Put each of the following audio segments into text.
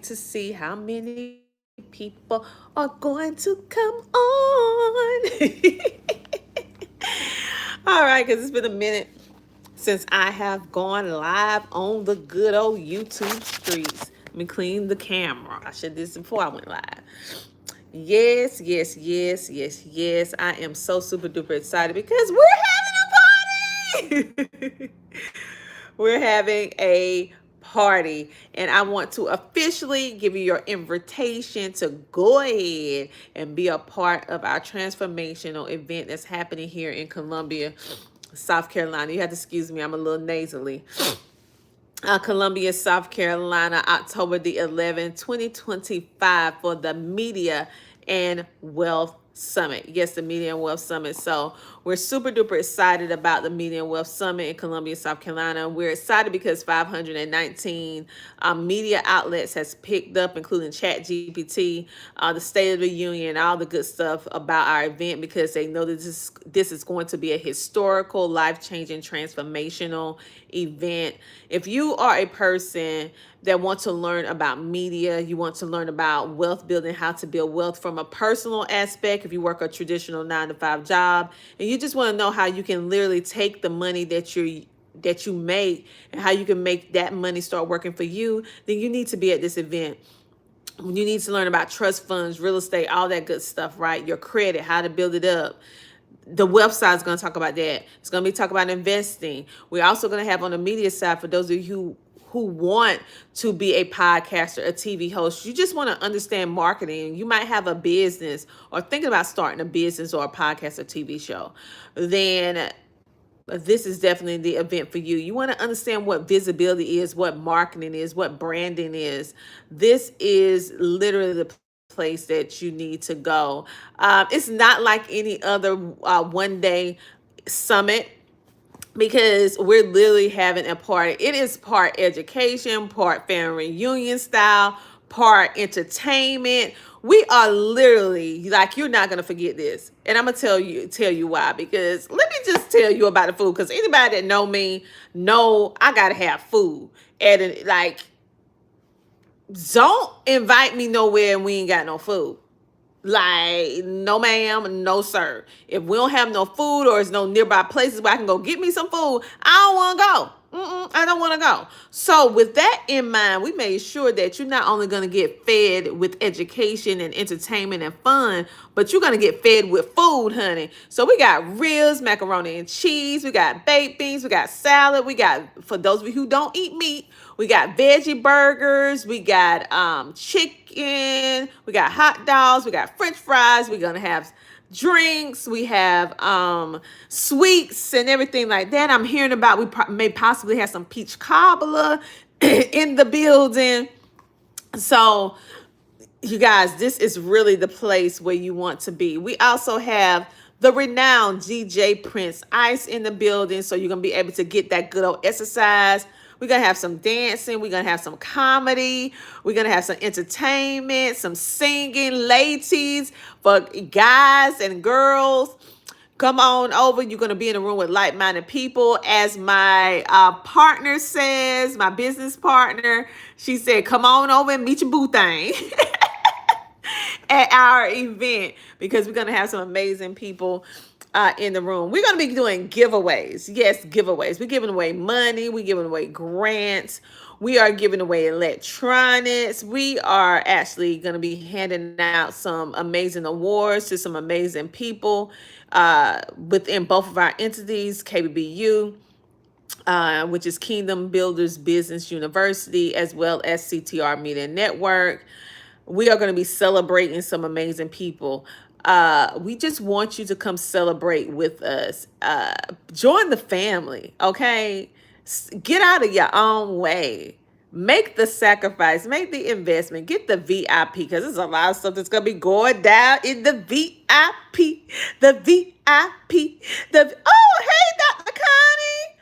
to see how many people are going to come on. All right, because it's been a minute since I have gone live on the good old YouTube streets. Let me clean the camera. I should do this before I went live. Yes, yes, yes, yes, yes. I am so super duper excited because we're having a party. We're having a party, and I want to officially give you your invitation to go ahead and be a part of our transformational event that's happening here in Columbia, South Carolina. You have to excuse me, I'm a little nasally. Columbia, South Carolina, October the 11th, 2025, for the Media and Wealth Summit. Yes, the Media and Wealth Summit. So we're super duper excited about the Media and Wealth Summit in Columbia, South Carolina. We're excited because 519 media outlets has picked up, including ChatGPT, the State of the Union, all the good stuff about our event, because they know that this is going to be a historical, life-changing, transformational event. If you are a person that wants to learn about media, you want to learn about wealth building, how to build wealth from a personal aspect, if you work a traditional 9-to-5 job, and you just want to know how you can literally take the money that you make and how you can make that money start working for you, then you need to be at this event. You need to learn about trust funds, real estate, all that good stuff, right? Your credit, how to build it up. The wealth side is going to talk about that. It's going to be talk about investing. We're also going to have on the media side, for those of you who want to be a podcaster, a TV host, you just want to understand marketing, you might have a business or thinking about starting a business or a podcast or TV show, then this is definitely the event for you. You want to understand what visibility is, what marketing is, what branding is. This is literally the place that you need to go. It's not like any other one-day summit, because we're literally having a party. It is part education, part family reunion style, part entertainment. We are literally, like, you're not gonna forget this, and I'm gonna tell you why. Because let me just tell you about the food. Because anybody that know me know I gotta have food, and like, don't invite me nowhere and we ain't got no food. Like, no ma'am, no sir. If we don't have no food, or there's no nearby places where I can go get me some food, I don't want to go. I don't want to go. So with that in mind, we made sure that you're not only going to get fed with education and entertainment and fun, but you're going to get fed with food, honey. So we got ribs, macaroni and cheese, we got baked beans, we got salad, we got, for those of you who don't eat meat, we got veggie burgers, we got chicken, we got hot dogs, we got french fries, we're going to have drinks, we have sweets and everything like that. I'm hearing about we may possibly have some peach cobbler in the building. So you guys, this is really the place where you want to be. We also have the renowned DJ Prince Ice in the building, so you're going to be able to get that good old exercise. We're going to have some dancing. We're going to have some comedy. We're going to have some entertainment, some singing, ladies, for guys and girls. Come on over. You're going to be in a room with like-minded people. As my partner says, my business partner, she said, come on over and meet your boo thing at our event, because we're going to have some amazing people in the room. We're going to be doing giveaways. Yes, giveaways. We're giving away money. We're giving away grants. We are giving away electronics. We are actually going to be handing out some amazing awards to some amazing people within both of our entities, KBBU, which is Kingdom Builders Business University, as well as CTR Media Network. We are going to be celebrating some amazing people. We just want you to come celebrate with us. Join the family, okay? Get out of your own way. Make the sacrifice, make the investment, get the VIP, because there's a lot of stuff that's going to be going down in the VIP. The VIP. Oh, hey, Dr. Connie.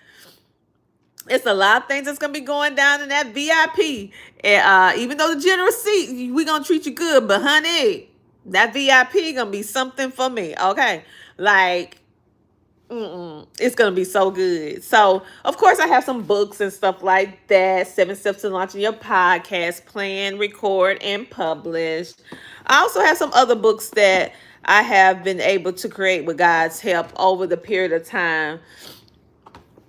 It's a lot of things that's going to be going down in that VIP. And even though the general seat, we're going to treat you good, but honey, that VIP going to be something for me, okay? Like, It's going to be so good. So, of course, I have some books and stuff like that. 7 Steps to Launching Your Podcast, plan, record, and publish. I also have some other books that I have been able to create with God's help over the period of time.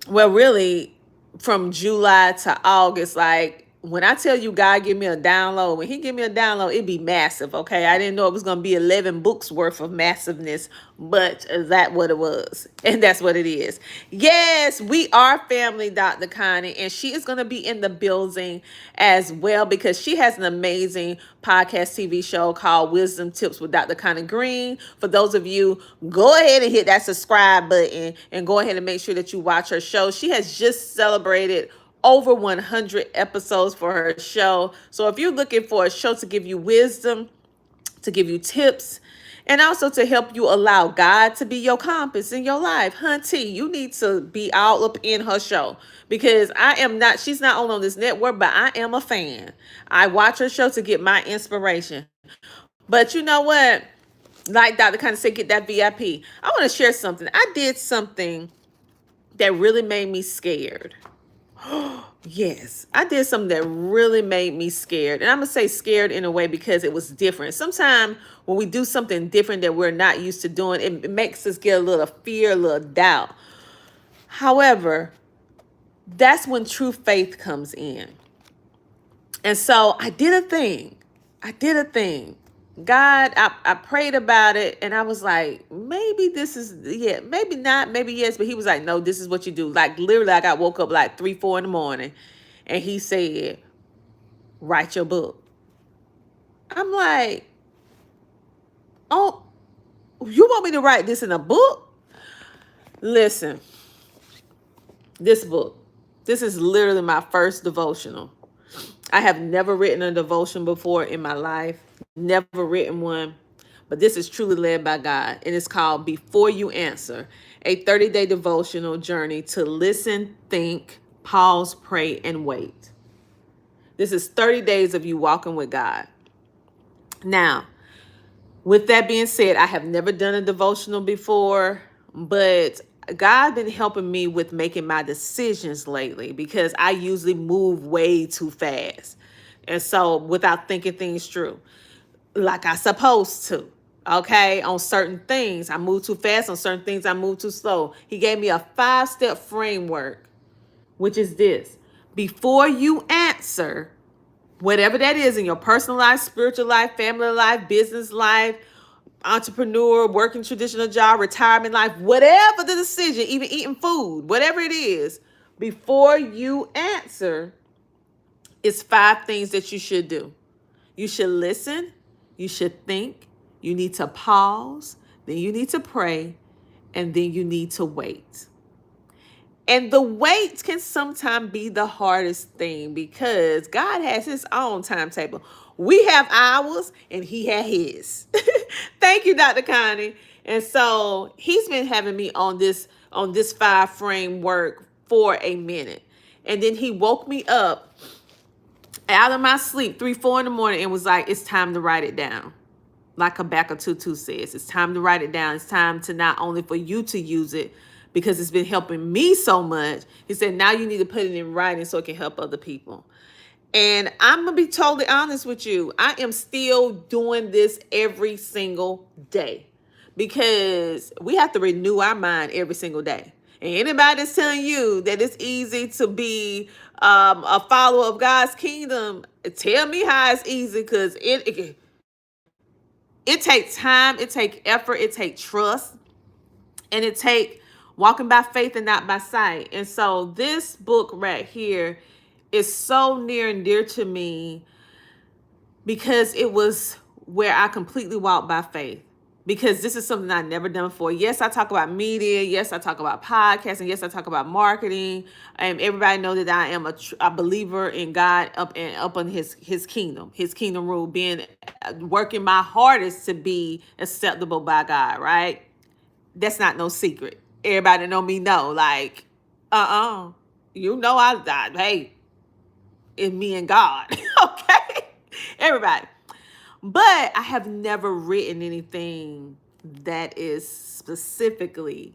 Well, really, from July to August, like when I tell you God give me a download, when he give me a download, it'd be massive, okay? I didn't know it was going to be 11 books worth of massiveness, but that's what it was. And that's what it is. Yes, we are family, Dr. Connie, and she is going to be in the building as well because she has an amazing podcast TV show called Wisdom Tips with Dr. Connie Green. For those of you, go ahead and hit that subscribe button and go ahead and make sure that you watch her show. She has just celebrated over 100 episodes for her show. So if you're looking for a show to give you wisdom, to give you tips, and also to help you allow God to be your compass in your life, hunty, you need to be all up in her show because she's not only on this network, but I am a fan. I watch her show to get my inspiration. But you know what? Like Dr. Kind of said, get that VIP. I want to share something. I did something that really made me scared. Yes, I did something that really made me scared. And I'm going to say scared in a way because it was different. Sometimes when we do something different that we're not used to doing, it makes us get a little fear, a little doubt. However, that's when true faith comes in. And so I did a thing. God, I prayed about it and I was like, maybe this is, yeah, maybe not, maybe yes. But he was like, no, this is what you do. Like literally, I got woke up like 3, 4 in the morning and he said, write your book. I'm like, oh, you want me to write this in a book? Listen, this book, this is literally my first devotional. I have never written a devotion before in my life, never written one, but this is truly led by God. And it's called Before You Answer, a 30-day devotional journey to listen, think, pause, pray, and wait. This is 30 days of you walking with God. Now, with that being said, I have never done a devotional before, but God been helping me with making my decisions lately because I usually move way too fast. And so without thinking things through, like I supposed to, okay, on certain things, I move too fast. On certain things, I move too slow. He gave me a 5-step framework, which is this. Before you answer, whatever that is in your personal life, spiritual life, family life, business life, entrepreneur, working traditional job, retirement life, whatever the decision, even eating food, whatever it is, before you answer, it's 5 things that you should do. You should listen, you should think, you need to pause, then you need to pray, and then you need to wait. And the wait can sometimes be the hardest thing because God has his own timetable. We have ours and he had his. Thank you, Dr. Connie. And so he's been having me on this 5 framework for a minute. And then he woke me up out of my sleep 3, 4 in the morning and was like, it's time to write it down. Like Habakkuk 2:2 says, it's time to write it down. It's time to not only for you to use it because it's been helping me so much. He said, now you need to put it in writing so it can help other people. And I'm going to be totally honest with you. I am still doing this every single day because we have to renew our mind every single day. And anybody that's telling you that it's easy to be a follower of God's kingdom, tell me how it's easy because it takes time, it takes effort, it takes trust, and it takes walking by faith and not by sight. And so this book right here is so near and dear to me because it was where I completely walked by faith. Because this is something I've never done before. Yes, I talk about media. Yes, I talk about podcasting. Yes, I talk about marketing. And everybody knows that I am a believer in God up on his kingdom rule, working my hardest to be acceptable by God, right? That's not no secret. Everybody know me know, like, you know hey, it's me and God, okay? Everybody. But I have never written anything that is specifically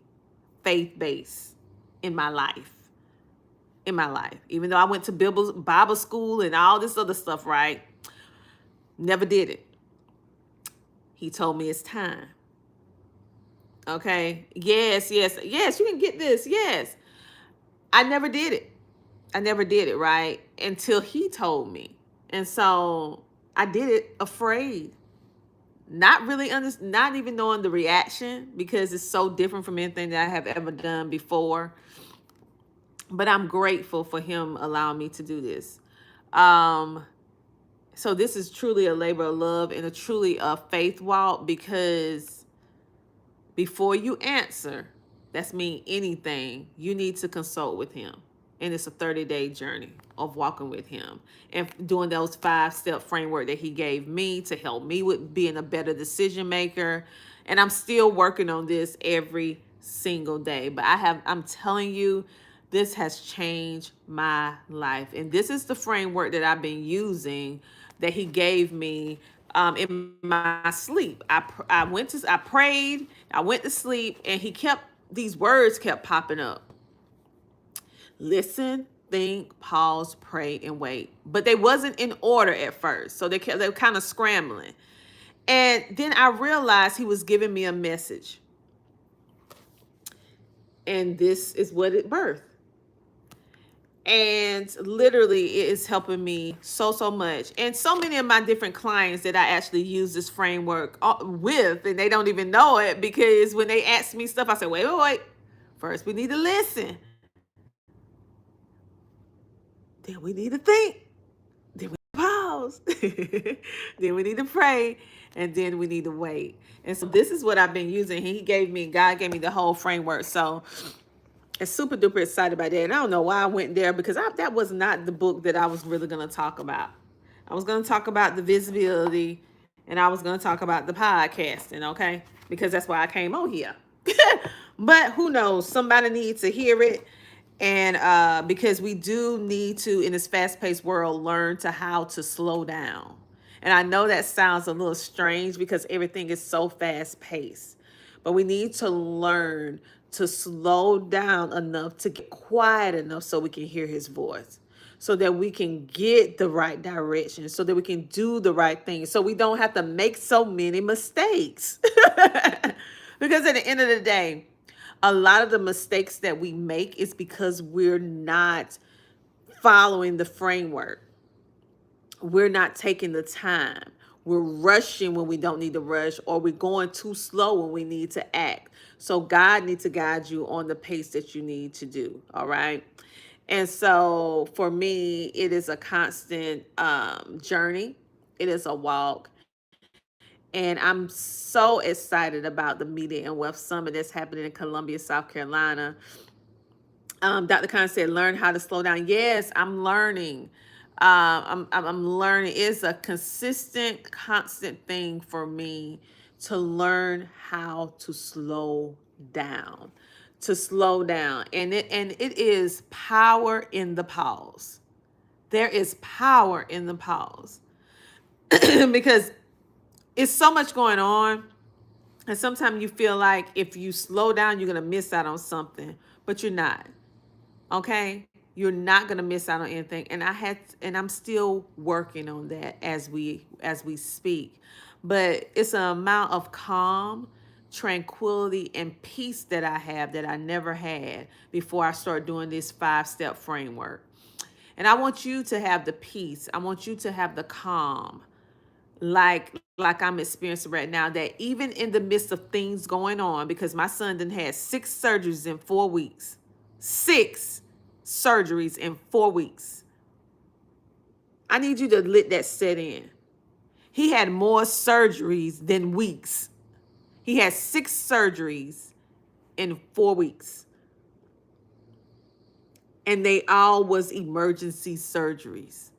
faith-based in my life. In my life. Even though I went to Bible school and all this other stuff, right? Never did it. He told me it's time. Okay. Yes, yes, yes, you can get this. Yes. I never did it. I never did it, right? Until he told me. And so I did it afraid. Not really not even knowing the reaction, because it's so different from anything that I have ever done before. But I'm grateful for him allowing me to do this. So this is truly a labor of love and a truly a faith walk, because before you answer, that's mean anything, you need to consult with him. And it's a 30-day journey of walking with him and doing those 5-step framework that he gave me to help me with being a better decision maker. And I'm still working on this every single day. But I'm telling you, this has changed my life. And this is the framework that I've been using that he gave me in my sleep. I prayed, I went to sleep, and these words kept popping up. Listen, think, pause, pray, and wait. But they wasn't in order at first. So they were kind of scrambling. And then I realized he was giving me a message. And this is what it birthed. And literally it is helping me so much. And so many of my different clients that I actually use this framework with, and they don't even know it, because when they ask me stuff, I say, wait. First, we need to listen. Then we need to think. Then we pause. Then we need to pray. And then we need to wait. And so this is what I've been using. God gave me the whole framework. So I'm super duper excited about that. And I don't know why I went there, because that was not the book that I was really going to talk about. I was going to talk about the visibility, and I was going to talk about the podcasting, okay? Because that's why I came on here. But who knows? Somebody needs to hear it. And because we do need to, in this fast-paced world, learn how to slow down. And I know that sounds a little strange because everything is so fast-paced. But we need to learn to slow down enough to get quiet enough so we can hear his voice, so that we can get the right direction, so that we can do the right thing, so we don't have to make so many mistakes. Because at the end of the day, a lot of the mistakes that we make is because we're not following the framework. We're not taking the time. We're rushing when we don't need to rush, or we're going too slow when we need to act. So God needs to guide you on the pace that you need to do. All right. And so for me, it is a constant journey. It is a walk. And I'm so excited about the Media and Wealth Summit that's happening in Columbia, South Carolina. Dr. Khan said, learn how to slow down. Yes, I'm learning. I'm learning. It's a consistent, constant thing for me to learn how to slow down. And it is power in the pause. There is power in the pause. Because it's so much going on. And sometimes you feel like if you slow down, you're going to miss out on something, but you're not. Okay? You're not going to miss out on anything. And I'm still working on that as we speak. But it's an amount of calm, tranquility, and peace that I have that I never had before I started doing this 5-step framework. And I want you to have the peace. I want you to have the calm, like I'm experiencing right now, that even in the midst of things going on, because my son done had 6 surgeries in 4 weeks. 6 surgeries in 4 weeks. I need you to let that set in. He had more surgeries than weeks. He had 6 surgeries in 4 weeks. And they all was emergency surgeries.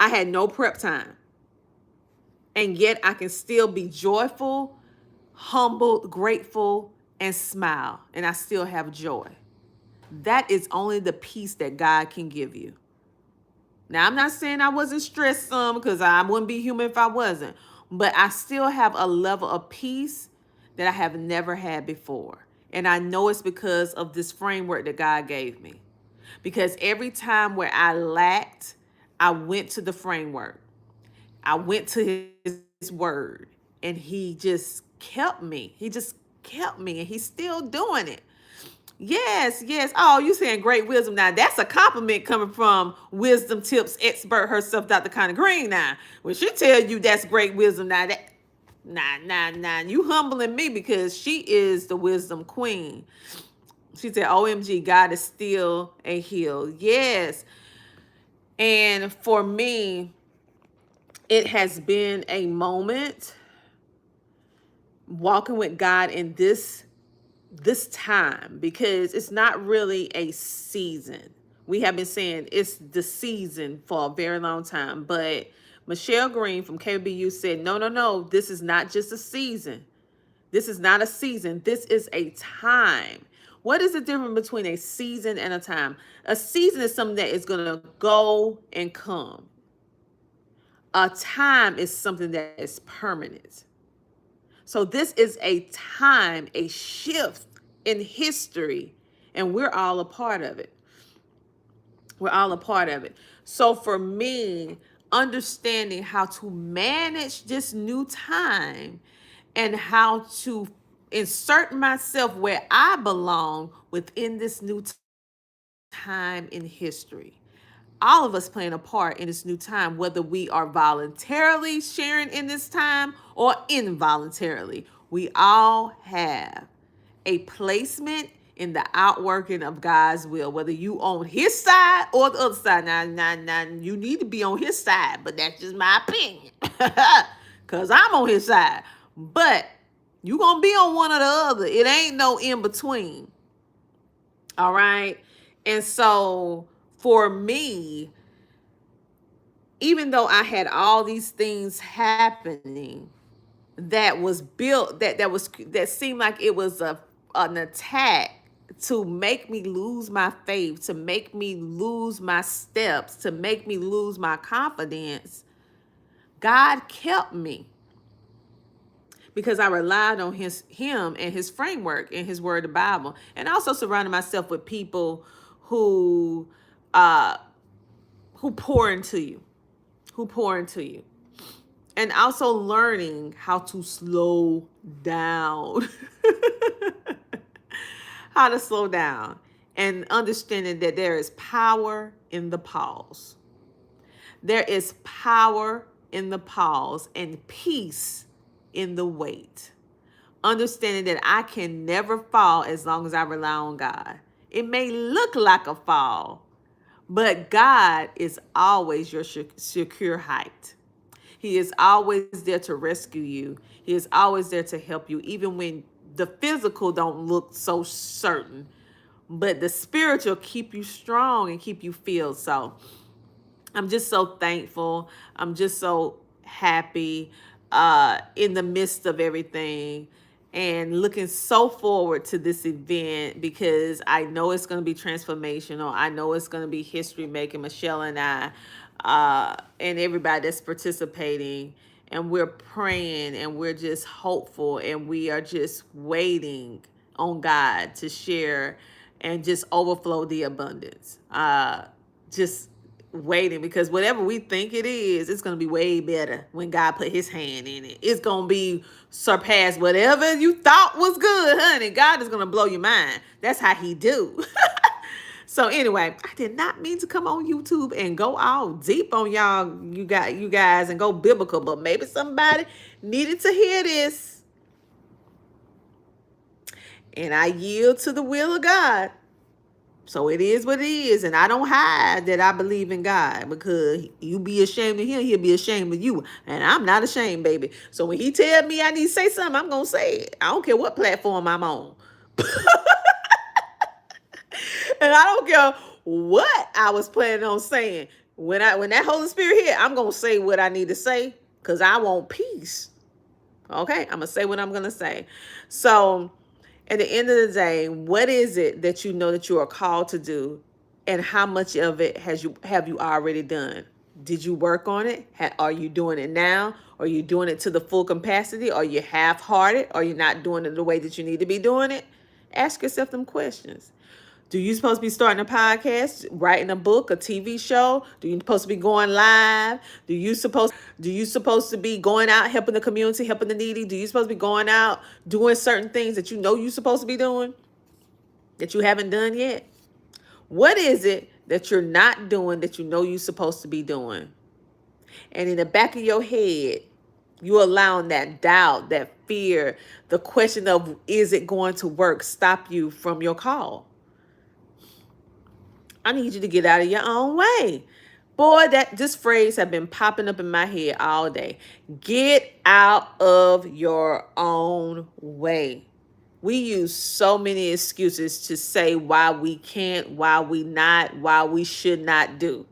I had no prep time. And yet I can still be joyful, humbled, grateful, and smile. And I still have joy. That is only the peace that God can give you. Now, I'm not saying I wasn't stressed some, because I wouldn't be human if I wasn't. But I still have a level of peace that I have never had before. And I know it's because of this framework that God gave me. Because every time where I lacked, I went to the framework. I went to his word, and he just kept me. He just kept me, and he's still doing it. Yes, yes. Oh, you saying great wisdom now. That's a compliment coming from wisdom tips expert herself, Dr. Connie Green now. When she tell you that's great wisdom now, that nah. You humbling me because she is the wisdom queen. She said, OMG, God is still a heal. Yes. And for me, it has been a moment walking with God in this time, because it's not really a season. We have been saying it's the season for a very long time, but Michelle Green from KBU said, no, this is not just a season. This is not a season. This is a time. What is the difference between a season and a time? A season is something that is going to go and come. A time is something that is permanent. So this is a time, a shift in history, and we're all a part of it. We're all a part of it. So for me, understanding how to manage this new time and how to insert myself where I belong within this new time in history. All of us playing a part in this new time, whether we are voluntarily sharing in this time or involuntarily. We all have a placement in the outworking of God's will, whether you on his side or the other side. Now, you need to be on his side, but that's just my opinion. Because I'm on his side. But you going to be on one or the other. It ain't no in between. All right? And so for me, even though I had all these things happening that was built, that seemed like it was an attack to make me lose my faith, to make me lose my steps, to make me lose my confidence, God kept me because I relied on him and his framework and his word, the Bible, and also surrounded myself with people who uh who pour into you, and also learning how to slow down. How to slow down, and understanding that there is power in the pause. There is power in the pause and peace in the wait. Understanding that I can never fall as long as I rely on God. It may look like a fall, but God is always your secure height. He is always there to rescue you. He is always there to help you, even when the physical don't look so certain. But the spiritual keep you strong and keep you filled. So I'm just so thankful. I'm just so happy in the midst of everything, and looking so forward to this event because I know it's going to be transformational. I know it's going to be history making. Michelle and I and everybody that's participating, and we're praying, and we're just hopeful, and we are just waiting on God to share and just overflow the abundance. Just waiting, because whatever we think it is, it's going to be way better when God put his hand in it. It's going to be surpass whatever you thought was good, honey. God is going to blow your mind. That's how he do. So anyway, I did not mean to come on YouTube and go all deep on you guys and go biblical, but maybe somebody needed to hear this. And I yield to the will of God. So it is what it is, and I don't hide that I believe in God, because you be ashamed of him, he'll be ashamed of you, and I'm not ashamed, baby. So when he tell me I need to say something, I'm gonna say it. I don't care what platform I'm on. And I don't care what I was planning on saying. When that Holy Spirit hit, I'm gonna say what I need to say, because I want peace. Okay, I'm gonna say what I'm gonna say. So at the end of the day, what is it that you know that you are called to do, and how much of it have you already done? Did you work on it? Are you doing it now? Are you doing it to the full capacity? Are you half-hearted? Are you not doing it the way that you need to be doing it? Ask yourself them questions. Do you supposed to be starting a podcast, writing a book, a TV show? Do you supposed to be going live? Do you supposed to be going out helping the community, helping the needy? Do you supposed to be going out doing certain things that you know you're supposed to be doing that you haven't done yet? What is it that you're not doing that you know you're supposed to be doing? And in the back of your head, you allowing that doubt, that fear, the question of is it going to work stop you from your call? I need you to get out of your own way. Boy, this phrase have been popping up in my head all day. Get out of your own way. We use so many excuses to say why we can't, why we not, why we should not do.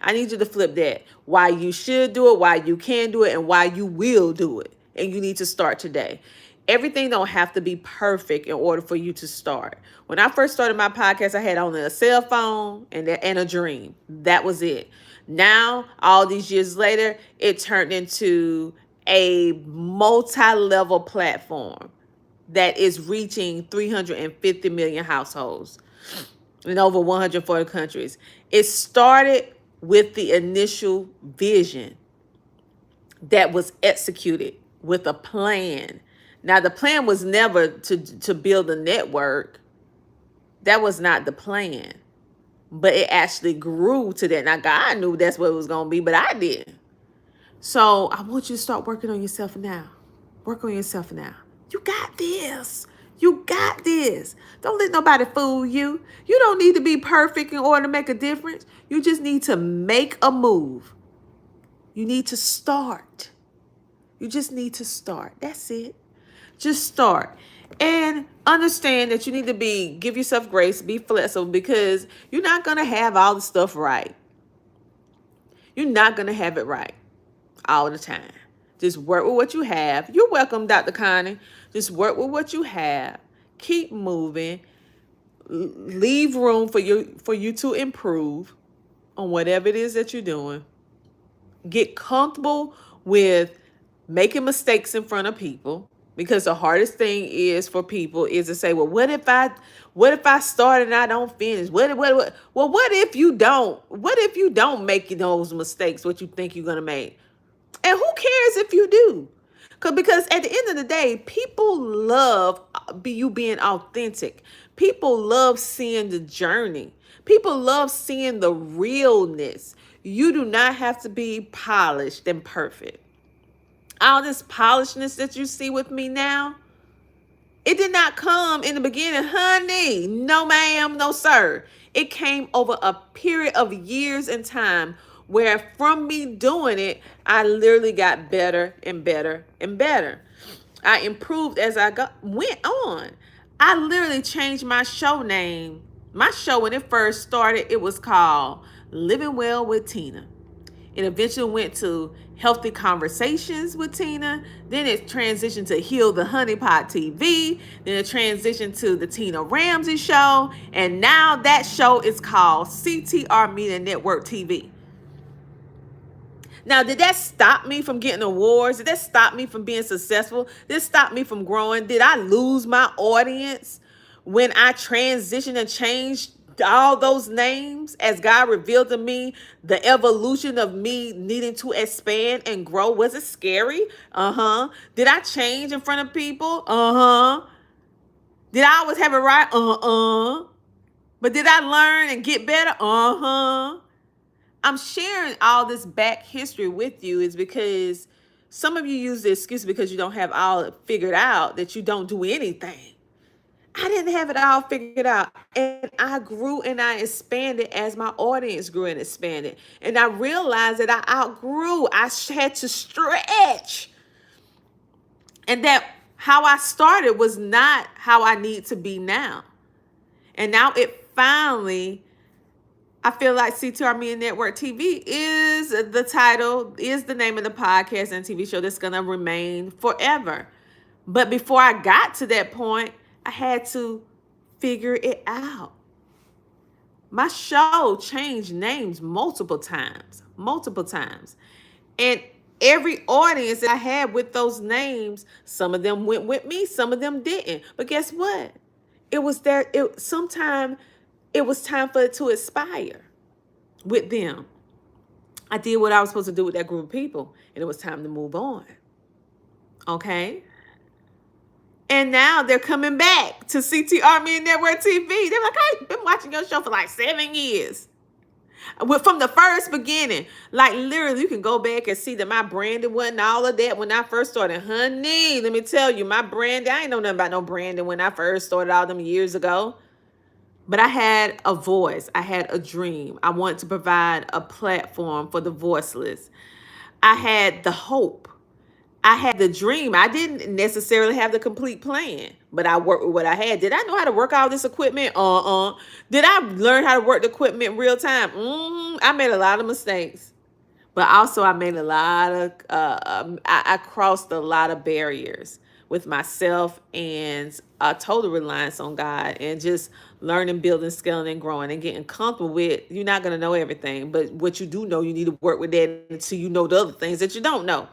I need you to flip that. Why you should do it, why you can do it, and why you will do it. And you need to start today. Everything don't have to be perfect in order for you to start. When I first started my podcast, I had only a cell phone and a dream. That was it. Now, all these years later, it turned into a multi-level platform that is reaching 350 million households in over 140 countries. It started with the initial vision that was executed with a plan. Now, the plan was never to build a network. That was not the plan. But it actually grew to that. Now, God knew that's what it was going to be, but I didn't. So I want you to start working on yourself now. Work on yourself now. You got this. You got this. Don't let nobody fool you. You don't need to be perfect in order to make a difference. You just need to make a move. You need to start. You just need to start. That's it. Just start. And understand that you need to give yourself grace, be flexible, because you're not going to have all the stuff right. You're not going to have it right all the time. Just work with what you have. You're welcome, Dr. Connie. Just work with what you have. Keep moving. Leave room for you to improve on whatever it is that you're doing. Get comfortable with making mistakes in front of people, because the hardest thing is for people is to say, well, what if I start and I don't finish? What if you don't make those mistakes, what you think you're going to make? And who cares if you do? Because at the end of the day, people love you being authentic. People love seeing the journey. People love seeing the realness. You do not have to be polished and perfect. All this polishedness that you see with me now, it did not come in the beginning, honey. No, ma'am, no, sir. It came over a period of years and time where from me doing it, I literally got better and better and better. I improved as I went on. I literally changed my show name. My show, when it first started, it was called Living Well with Tina. It eventually went to Healthy Conversations with Tina. Then it transitioned to Heal the Honeypot TV. Then it transitioned to the Tina Ramsey Show. And now that show is called CTR Media Network TV. Now, did that stop me from getting awards? Did that stop me from being successful? Did it stop me from growing? Did I lose my audience when I transitioned and changed all those names as God revealed to me the evolution of me needing to expand and grow? Was it scary? Did I change in front of people? Did I always have it right? But did I learn and get better? I'm sharing all this back history with you is because some of you use the excuse because you don't have all figured out that you don't do anything. I didn't have it all figured out. And I grew and I expanded as my audience grew and expanded. And I realized that I outgrew. I had to stretch. And that how I started was not how I need to be now. And now it finally, I feel like CTR Media Network TV is the title, is the name of the podcast and TV show that's going to remain forever. But before I got to that point, I had to figure it out. My show changed names multiple times. And every audience that I had with those names, some of them went with me, some of them didn't. But guess what? it was there. Sometime it was time for it to expire with them. I did what I was supposed to do with that group of people, and it was time to move on. Okay. And now they're coming back to CTR Media Network TV. They're like, I've been watching your show for like 7 years. From the first beginning. Like literally, you can go back and see that my branding wasn't all of that when I first started. Honey, let me tell you, my branding, I ain't know nothing about no branding when I first started all them years ago. But I had a voice. I had a dream. I wanted to provide a platform for the voiceless. I had the hope. I had the dream. I didn't necessarily have the complete plan, but I worked with what I had. Did I know how to work all this equipment? Did I learn how to work the equipment in real time? I made a lot of mistakes, but also I made a lot of, I crossed a lot of barriers with myself and a total reliance on God and just learning, building, scaling, and growing and getting comfortable with, you're not going to know everything, but what you do know, you need to work with that until you know the other things that you don't know.